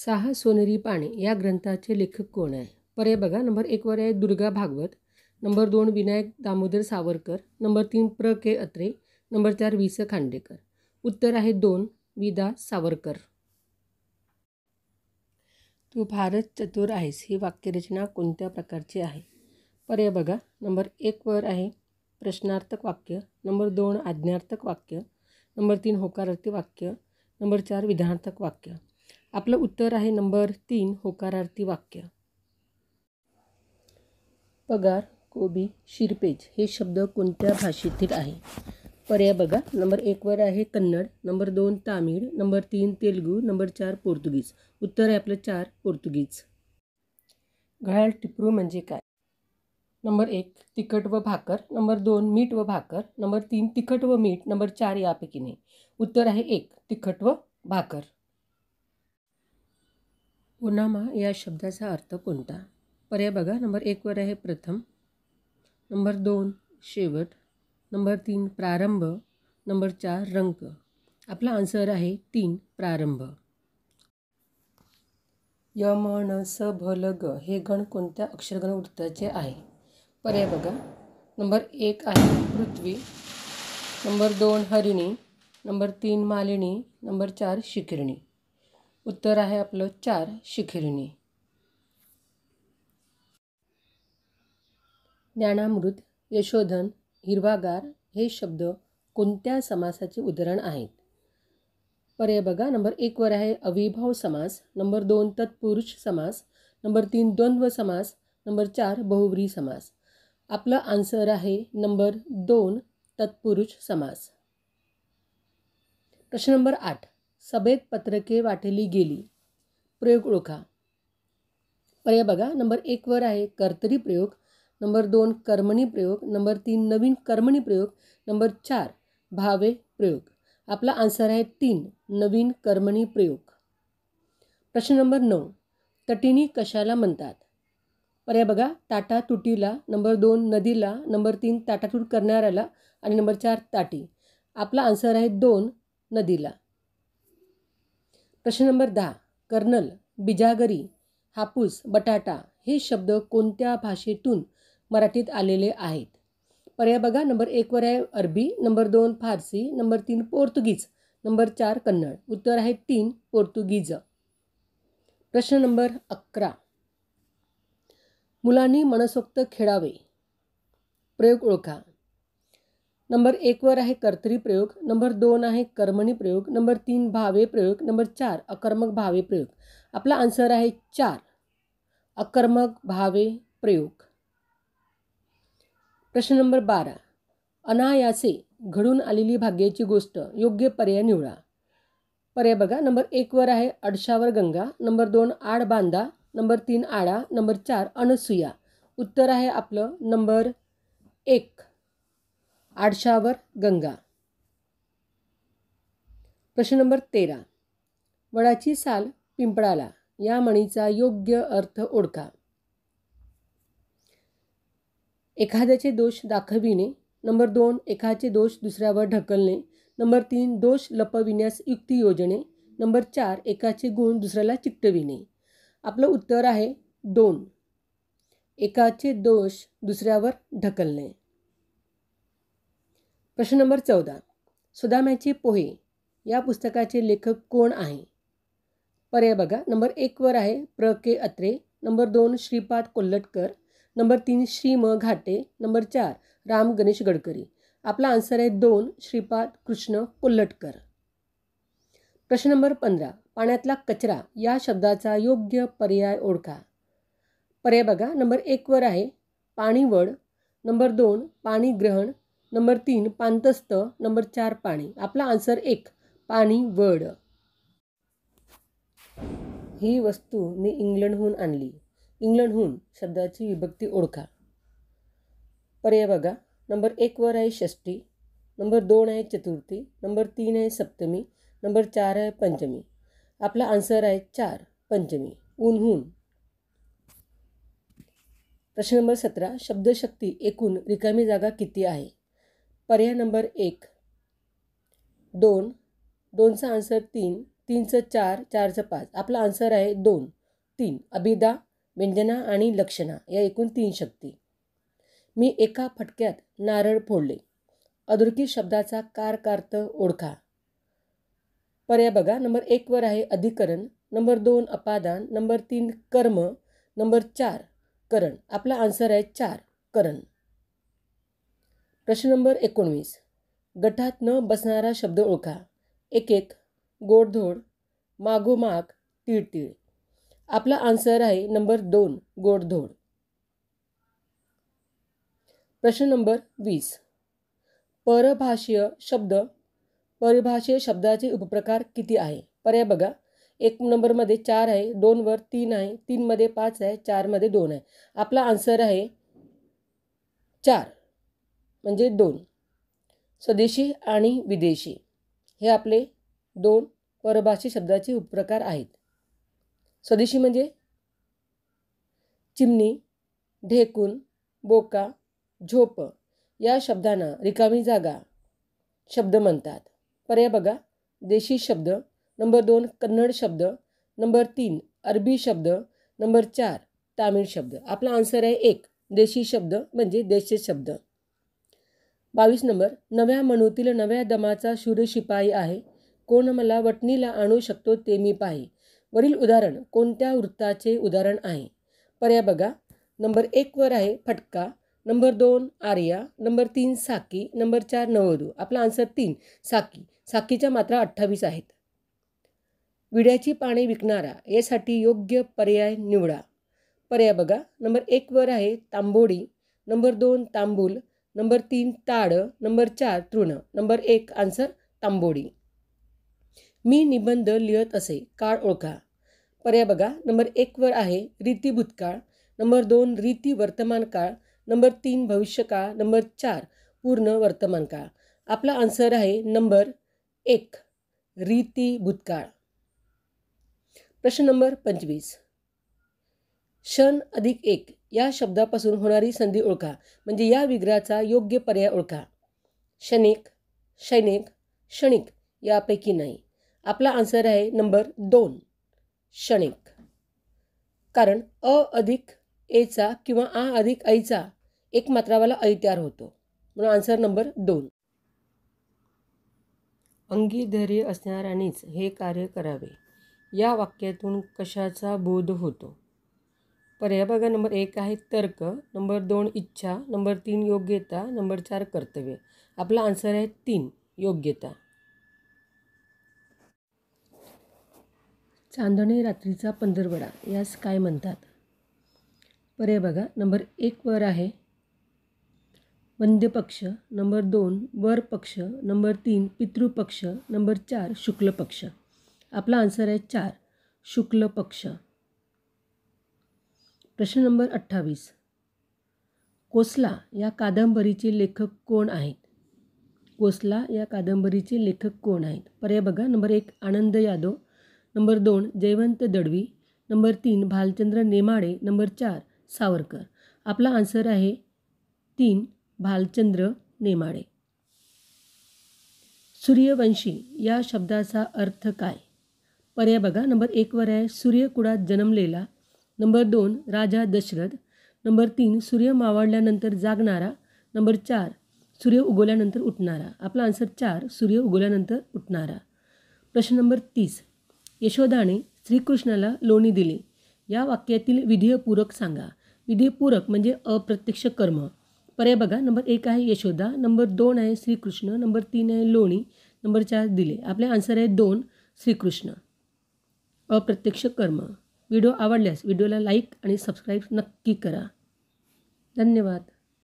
सहा सोनेरी पाने या ग्रंथाचे लेखक कोण आहे? पर्याय बघा. नंबर 1 वर आहे दुर्गा भागवत, नंबर 2 विनायक दामोदर सावरकर, नंबर 3 प्र के अत्रे, नंबर 4 वि स खांडेकर. उत्तर आहे 2 वि.दा. सावरकर. तू फारच चतुर आहेस ही वाक्यरचना कोणत्या प्रकारची आहे? पर्याय बघा. नंबर 1 वर आहे प्रश्नार्थक वाक्य, नंबर 2 आज्ञार्थक वाक्य, नंबर 3 होकारार्थी वाक्य, नंबर 4 विधानार्थक वाक्य. आपलं उत्तर आहे नंबर 3 होकारार्थी वाक्य. पगार, कोबी, शिरपेज हे शब्द कोणत्या भाषेतील आहे? पर्याय बघा. नंबर 1 वर आहे Kannada, number 2 Tamil, number 3 Telugu, number 4 Portuguese. उत्तर आहे आपलं 4 पोर्तुगीज. घड्याळ टिपरू म्हणजे काय? नंबर 1 तिखट व भाकर, नंबर 2 मीठ व भाकर, नंबर 3 तिखट व मीठ, नंबर 4 यापैकी नाही. उत्तर आहे 1 तिखट व भाकर. ओनामा या शब्दाचा अर्थ कोणता? पर्याय बघा. नंबर 1 वर आहे प्रथम, नंबर 2 शेवट, नंबर 3 प्रारंभ, नंबर 4 रंक. आपला आन्सर आहे 3 प्रारंभ. य म न स भ ल ग हे गण कोणत्या अक्षरगण वृत्ताचे आहे? पर्याय बघा. नंबर 1 आहे पृथ्वी, नंबर 2 हरिणी, नंबर 3 मालिनी, नंबर 4 शिखिरणी. उत्तर आहे आपलं 4 शिखिरणी. ज्ञानामृत, यशोधन, हिरवागार हे शब्द कोणत्या समासाचे उदाहरण आहेत? पर्याय बघा. नंबर 1 वर आहे अविभाव समास, नंबर 2 तत्पुरुष समास, नंबर 3 द्वंद्व समास, नंबर 4 बहुव्रीही समास. आपलं आन्सर आहे नंबर 2 तत्पुरुष समास. प्रश्न नंबर 8 सभेत पत्रके वाटली गेली. प्रयोग ओळखा. पर्याय बघा. नंबर 1 वर आहे कर्तरी प्रयोग, नंबर 2 कर्मणी प्रयोग, नंबर 3 नवीन कर्मणी प्रयोग, नंबर 4 भावे प्रयोग. आपला आन्सर आहे 3 नवीन कर्मणी प्रयोग. प्रश्न नंबर 9 तटिनी कशाला म्हणतात? पर्याय बघा. ताटातुटीला, नंबर 2 नदीला, नंबर 3 ताटातूट करणाऱ्याला आणि नंबर 4 ताटी. आपला आन्सर आहे 2 नदीला. प्रश्न नंबर 10 कर्नल, बिजागरी, हापूस, बटाटा हे शब्द कोणत्या भाषेतून मराठीत आलेले आहेत? पर्याय बघा. नंबर 1 वर आहे अरबी, नंबर 2 फारसी, नंबर 3 पोर्तुगीज, नंबर 4 कन्नड. उत्तर आहे 3 पोर्तुगीज. प्रश्न नंबर 11 मुलांनी मनसोक्त खेळावे. प्रयोग ओळखा. नंबर 1 वर आहे कर्तरी प्रयोग, नंबर 2 आहे कर्मणी प्रयोग, नंबर 3 भावे प्रयोग, नंबर 4 अकर्मक भावे प्रयोग. आपला आन्सर आहे 4 अकर्मक भावे प्रयोग. प्रश्न नंबर 12 अनायासे घडून आलेली भाग्याची गोष्ट योग्य पर्याय निवडा. पर्याय बघा. नंबर 1 वर आहे अडशावर गंगा, नंबर 2 आड बांधा, नंबर 3 आडा, नंबर 4 अनसुया. उत्तर आहे आपलं नंबर 1 आडशावर गंगा. प्रश्न नंबर 13 वडाची साल पिंपळाला या म्हणीचा योग्य अर्थ ओळखा. एखाद्याचे दोष दाखविणे, नंबर 2 एखाद्याचे दोष दुसऱ्यावर ढकलणे, नंबर 3 दोष लपविण्यास युक्ती योजणे, नंबर 4 एकाचे गुण दुसऱ्याला चिकटविणे. आपलं उत्तर आहे 2 एकाचे दोष दुसऱ्यावर ढकलणे. प्रश्न नंबर 14 सुदाम्याचे पोहे या पुस्तकाचे लेखक कोण आहे? पर्याय बघा. नंबर 1 वर आहे प्र के अत्रे, नंबर 2 श्रीपाद कोल्हटकर, नंबर 3 श्री म घाटे, नंबर 4 राम गणेश गडकरी. आपला आन्सर आहे 2 श्रीपाद कृष्ण कोल्हटकर. प्रश्न नंबर 15 पाण्यातला कचरा या शब्दाचा योग्य पर्याय ओळखा. पर्याय बघा. नंबर 1 वर आहे पाणीवड, नंबर 2 पाणी ग्रहण, नंबर 3 पाणतस्त, नंबर 4 पाणी. आपला आन्सर 1 पाणीवड. ही वस्तू मी इंग्लंडहून आणली. इंग्लंडहून शब्दाची विभक्ती ओळखा. पर्याय बघा. नंबर 1 वर आहे षष्ठी, नंबर 2 आहे चतुर्थी, नंबर 3 आहे सप्तमी, नंबर 4 आहे पंचमी. आपला आन्सर आहे 4 पंचमी ऊनहून. प्रश्न नंबर 17 शब्दशक्ती एकूण रिकामी जागा किती आहे? पर्याय नंबर 1 2, 2चा आन्सर 3, 3चं 4, 4चं 5. आपला आन्सर आहे 2, 3. अभिधा, व्यंजना आणि लक्षणा या एकूण 3 शक्ती. मी एका फटक्यात नारळ फोडले. अधोरेखित शब्दाचा कारकार्थ ओळखा. पर्याय बघा. नंबर 1 वर आहे अधिकरण, नंबर 2 अपादान, नंबर 3 कर्म, नंबर 4 करण. आपला आन्सर आहे 4 करण. प्रश्न नंबर 19. गटात न बसणारा शब्द ओळखा. एक गोडधोड, मागोमाग, तीळ. आपला आन्सर आहे नंबर 2 गोडधोड. प्रश्न नंबर 20. परिभाषीय शब्दाचे उपप्रकार किती आहे? पर्याय बघा. 1 नंबरमध्ये 4 आहे, 2 वर 3 आहे, 3 मध्ये 5 आहे, 4 मध्ये 2 आहे. आपला आन्सर आहे 4 म्हणजे 2. स्वदेशी आणि विदेशी हे आपले 2 परभाषी शब्दाचे उपप्रकार आहेत. स्वदेशी म्हणजे चिमणी, ढेकून, बोका, झोप या शब्दांना रिकामी जागा शब्द म्हणतात. पर्याय बघा. देशी शब्द, नंबर 2 कन्नड शब्द, नंबर 3 अरबी शब्द, नंबर 4 तामिळ शब्द. आपला आन्सर आहे 1 देशी शब्द म्हणजे देशी शब्द. 22 नंबर. नव्या मनूतील नव्या दमाचा शूर शिपाई आहे. कोण मला वटणीला आणू शकतो ते मी पाही. वरील उदाहरण कोणत्या वृत्ताचे उदाहरण आहे? पर्याय बघा. नंबर 1 वर आहे फटका, नंबर 2 आर्या, नंबर 3 साकी, नंबर 4 नववधू. आपला आन्सर 3 साकी. साकीच्या मात्रा 28 आहेत. विड्याची पाने विकणारा यासाठी योग्य पर्याय निवडा. पर्याय बघा. नंबर 1 वर आहे तांबोडी, नंबर 2 तांबूल, नंबर 3 ताड, नंबर 4 तृण. Number 1 answer Tambodi. मी निबंध लिहत असे. काळ ओळखा. पर्याय बघा. नंबर 1 वर आहे रीती भूतकाळ, नंबर 2 रीती वर्तमान काळ, नंबर 3 भविष्यकाळ, नंबर 4 पूर्ण वर्तमान काळ. आपला आन्सर आहे नंबर 1 रीती भूतकाळ. प्रश्न नंबर 25. क्षण अधिक 1 या शब्दापासून होणारी संधी ओळखा. म्हणजे या विग्रहाचा योग्य पर्याय ओळखा. क्षणिक, क्षणिक, क्षणिक यापैकी नाही. आपला आन्सर आहे नंबर 2 क्षणिक. कारण अ अधिक एचा किंवा आ अधिक ऐचा एक मात्रावाला ऐ तयार होतो. म्हणून आन्सर नंबर 2. अंगी धैर्य असणाऱ्यानेच हे कार्य करावे. या वाक्यातून कशाचा बोध होतो? पर्याय बघा. नंबर 1 आहे तर्क, नंबर 2 इच्छा, नंबर 3 योग्यता, नंबर 4 कर्तव्य. आपला आन्सर आहे 3 योग्यता. चांदणे रात्रीचा पंधरवडा यास काय म्हणतात? पर्याय बघा. नंबर 1 वर आहे वंद्य पक्ष, नंबर 2 वर पक्ष, नंबर 3 पितृपक्ष, नंबर 4 शुक्ल पक्ष. आपला आन्सर आहे 4 शुक्ल पक्ष. प्रश्न नंबर 28. कोसला या कादंबरीचे लेखक कोण आहेत? कोसला या कादंबरीचे लेखक कोण आहेत? पर्याय बघा. Number 1 Anand Yadav, number 2 Jaywant Dalvi, number 3 Bhalchandra Nemade, number 4 Savarkar. आपला आन्सर आहे 3 भालचंद्र नेमाडे. सूर्यवंशी या शब्दाचा अर्थ काय? पर्याय बघा. नंबर 1 वर आहे सूर्यकुळात जन्मलेला, नंबर 2 राजा दशरथ, नंबर 3 सूर्य मावळल्यानंतर जागणारा, नंबर 4 सूर्य उगवल्यानंतर उठणारा. आपला आन्सर 4 सूर्य उगवल्यानंतर उठणारा. प्रश्न नंबर 30. यशोदाने श्रीकृष्णाला लोणी दिले. या वाक्यातील विधेयपूरक सांगा. विधेयपूरक म्हणजे अप्रत्यक्ष कर्म. पर्याय बघा. नंबर 1 आहे यशोदा, नंबर 2 आहे श्रीकृष्ण, नंबर 3 आहे लोणी, नंबर 4 दिले. आपले आन्सर आहे 2 श्रीकृष्ण. अप्रत्यक्ष कर्म. व्हिडिओ आवडल्यास व्हिडिओला लाईक आणि सबस्क्राईब नक्की करा. धन्यवाद.